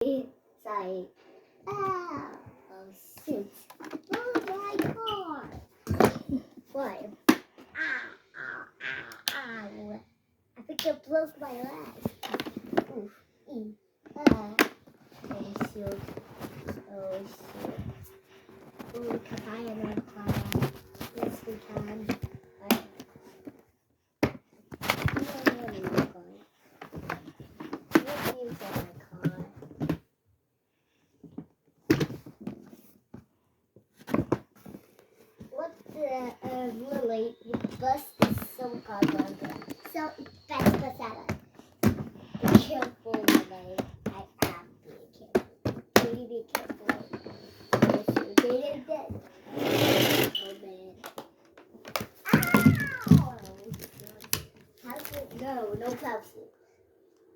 It's like, oh shoot, move my car. What? Ow. I think it broke my leg. Oof. Oh shoot. Oh shoot. Ooh, we can buy another car. Yes, we can. Where are you going? Where are you going? Really, the bus is so covered. So that's the salad. Be careful, Lily. I am being careful. Really be careful. Oh man. Ow! How's it? No pouncing.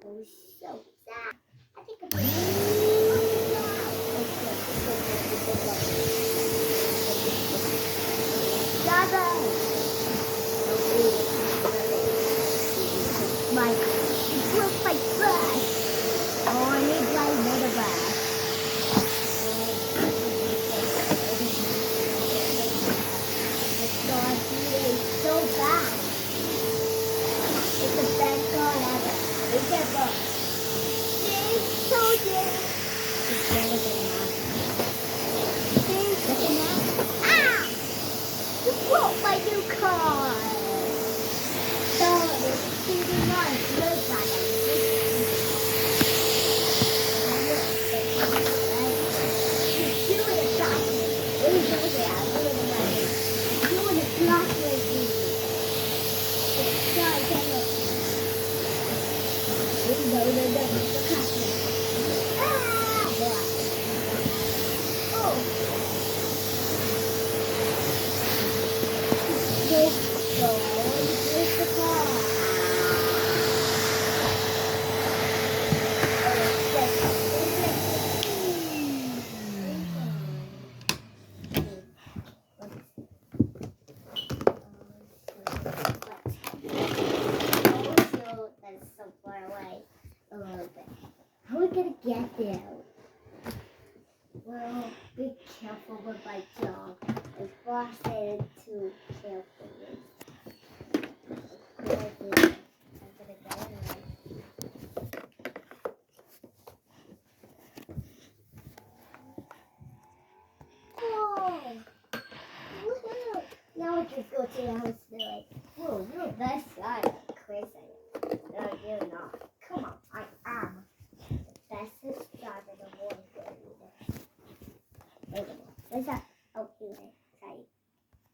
Oh, so sad. I think I'm my broke my bus. Oh, I need like another bus. God, it's so bad. It's the best car ever. Look at that. It's so good. It's better than that. See, look at that. Ah! You broke my new car. So it's really nice. Look at it. How are we gonna get there? Well, be careful with my job. If boss said too careful with I'm gonna get it right. Oh! Woohoo! Now we can go to the house and be like, whoa, you're the best guy. Crazy. No, you're not. Come on, I am. Bestest driver in the world. Wait a minute. What's that?